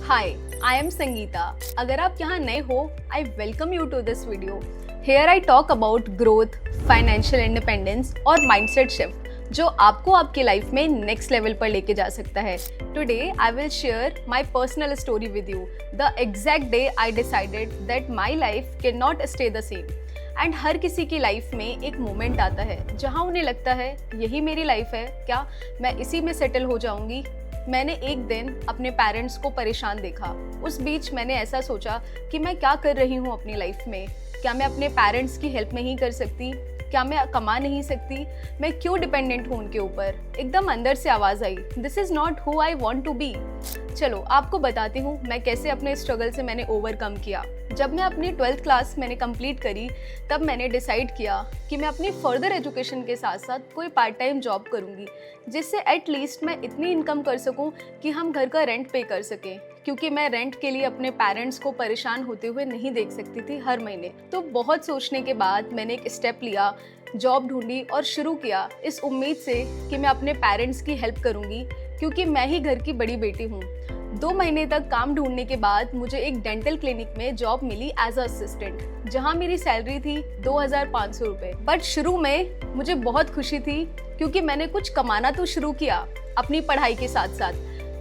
Hi, I am Sangeeta. अगर आप यहाँ नए हो, I welcome you to this video. Here I talk about growth, financial independence और mindset shift जो आपको आपकी लाइफ में नेक्स्ट लेवल पर लेके जा सकता है. Today I will share my personal story with you. The exact day I decided that my life cannot stay the same. And हर किसी की लाइफ में एक मोमेंट आता है जहाँ उन्हें लगता है यही मेरी लाइफ है क्या, मैं इसी में सेटल हो जाऊंगी. मैंने एक दिन अपने पेरेंट्स को परेशान देखा. उस बीच मैंने ऐसा सोचा कि मैं क्या कर रही हूँ अपनी लाइफ में. क्या मैं अपने पेरेंट्स की हेल्प नहीं कर सकती? क्या मैं कमा नहीं सकती? मैं क्यों डिपेंडेंट हूँ उनके ऊपर? एकदम अंदर से आवाज़ आई, this is not who I want to be. चलो आपको बताती हूँ मैं कैसे अपने स्ट्रगल से मैंने ओवरकम किया. जब मैं अपनी 12th क्लास मैंने कंप्लीट करी तब मैंने डिसाइड किया कि मैं अपनी फर्दर एजुकेशन के साथ साथ कोई पार्ट टाइम जॉब करूँगी जिससे एटलीस्ट मैं इतनी इनकम कर सकूँ कि हम घर का रेंट पे कर सकें, क्योंकि मैं रेंट के लिए अपने पेरेंट्स को परेशान होते हुए नहीं देख सकती थी हर महीने. तो बहुत सोचने के बाद मैंने एक स्टेप लिया, जॉब ढूंढी और शुरू किया इस उम्मीद से कि मैं अपने पेरेंट्स की हेल्प करूँगी क्योंकि मैं ही घर की बड़ी बेटी हूँ. 2 महीने तक काम ढूंढने के बाद मुझे एक डेंटल क्लिनिक में जॉब मिली एज अ असिस्टेंट, जहां मेरी सैलरी थी 2,500 रुपये. बट शुरू में मुझे बहुत खुशी थी क्योंकि मैंने कुछ कमाना तो शुरू किया अपनी पढ़ाई के साथ साथ.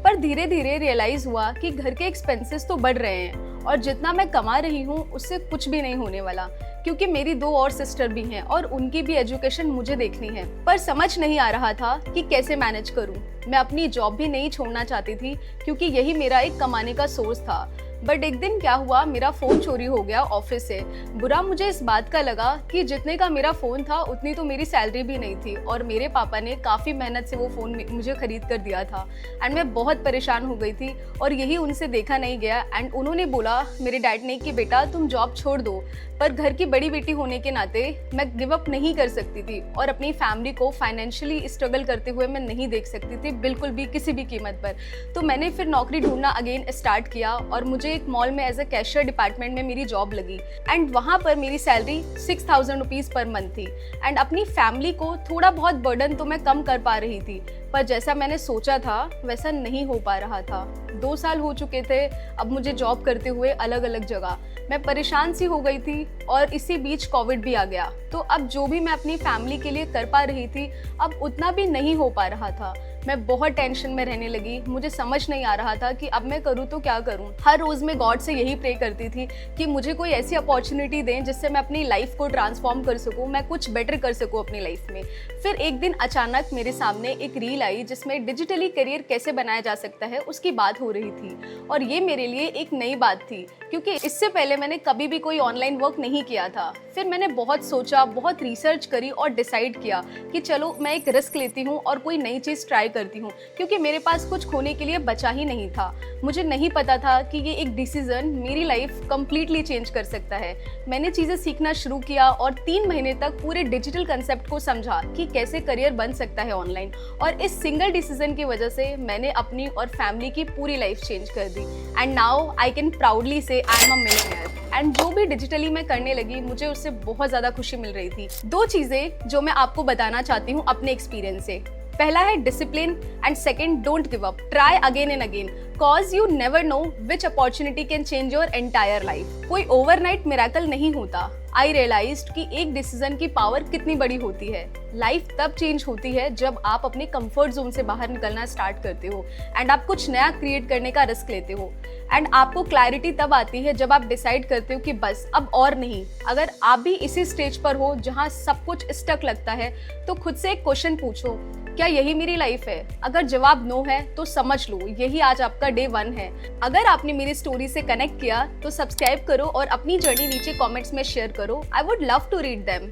पर धीरे धीरे रियलाइज हुआ कि घर के एक्सपेंसेस तो बढ़ रहे हैं और जितना मैं कमा रही हूँ उससे कुछ भी नहीं होने वाला, क्योंकि मेरी 2 और सिस्टर भी हैं और उनकी भी एजुकेशन मुझे देखनी है. पर समझ नहीं आ रहा था कि कैसे मैनेज करूं. मैं अपनी जॉब भी नहीं छोड़ना चाहती थी क्योंकि यही मेरा एक कमाने का सोर्स था. बट एक दिन क्या हुआ, मेरा फ़ोन चोरी हो गया ऑफिस से. बुरा मुझे इस बात का लगा कि जितने का मेरा फ़ोन था उतनी तो मेरी सैलरी भी नहीं थी और मेरे पापा ने काफ़ी मेहनत से वो फ़ोन मुझे ख़रीद कर दिया था. एंड मैं बहुत परेशान हो गई थी और यही उनसे देखा नहीं गया. एंड उन्होंने बोला, मेरे डैड ने, कि बेटा तुम जॉब छोड़ दो. पर घर की बड़ी बेटी होने के नाते मैं गिव अप नहीं कर सकती थी और अपनी फैमिली को फाइनेंशियली स्ट्रगल करते हुए मैं नहीं देख सकती थी बिल्कुल भी, किसी भी कीमत पर. तो मैंने फिर नौकरी ढूंढना अगेन स्टार्ट किया और मुझे एक मॉल में एज अ कैशियर डिपार्टमेंट में मेरी जॉब लगी. एंड वहाँ पर मेरी सैलरी 6,000 रुपीज़ पर मंथ थी. एंड अपनी फैमिली को थोड़ा बहुत बर्डन तो मैं कम कर पा रही थी, पर जैसा मैंने सोचा था वैसा नहीं हो पा रहा था. 2 साल हो चुके थे अब मुझे जॉब करते हुए अलग अलग जगह. मैं परेशान सी हो गई थी और इसी बीच कोविड भी आ गया. तो अब जो भी मैं अपनी फैमिली के लिए कर पा रही थी अब उतना भी नहीं हो पा रहा था. मैं बहुत टेंशन में रहने लगी. मुझे समझ नहीं आ रहा था कि अब मैं करूँ तो क्या करूँ. हर रोज़ मैं गॉड से यही प्रे करती थी कि मुझे कोई ऐसी अपॉर्चुनिटी दें जिससे मैं अपनी लाइफ को ट्रांसफॉर्म कर सकूँ, मैं कुछ बेटर कर सकूँ अपनी लाइफ में. फिर एक दिन अचानक मेरे सामने एक रील आई जिसमें डिजिटली करियर कैसे बनाया जा सकता है उसकी बात हो रही थी. और ये मेरे लिए एक नई बात थी क्योंकि इससे पहले मैंने कभी भी कोई ऑनलाइन वर्क नहीं किया था. फिर मैंने बहुत सोचा, बहुत रिसर्च करी और डिसाइड किया कि चलो मैं एक रिस्क लेती हूँ और कोई नई चीज़ ट्राई करती हूँ, क्योंकि मेरे पास कुछ खोने के लिए बचा ही नहीं था. मुझे नहीं पता था कि ये एक डिसीजन मेरी लाइफ कंप्लीटली चेंज कर सकता है. मैंने चीज़ें सीखना शुरू किया और 3 महीने तक पूरे डिजिटल कंसेप्ट को समझा कि कैसे करियर बन सकता है ऑनलाइन. और इस सिंगल डिसीजन की वजह से मैंने अपनी और फैमिली की पूरी लाइफ चेंज कर दी. And now I can proudly say I am a millionaire. And जो भी डिजिटली मैं करने लगी मुझे उससे बहुत ज़्यादा खुशी मिल रही थी. 2 चीज़ें जो मैं आपको बताना चाहती हूँ अपने एक्सपीरियंस से. पहला है discipline and second don't give up, try again and again, cause you never know which opportunity can change your entire life. कोई ओवरनाइट मिरेकल नहीं होता. आई रियलाइज्ड कि एक डिसीजन की पावर कितनी बड़ी होती है. लाइफ तब चेंज होती है जब आप अपने कंफर्ट जोन से बाहर निकलना स्टार्ट करते हो एंड आप कुछ नया क्रिएट करने का रिस्क लेते हो. एंड आपको क्लैरिटी तब आती है जब आप डिसाइड करते हो कि बस अब और नहीं. अगर आप भी इसी स्टेज पर हो जहाँ सब कुछ स्टक लगता है तो खुद से एक क्वेश्चन पूछो, क्या यही मेरी लाइफ है? अगर जवाब नो है तो समझ लो यही आज आपका डे 1 है. अगर आपने मेरी स्टोरी से कनेक्ट किया तो सब्सक्राइब करो और अपनी जर्नी नीचे कमेंट्स में शेयर करो. I would love to read them.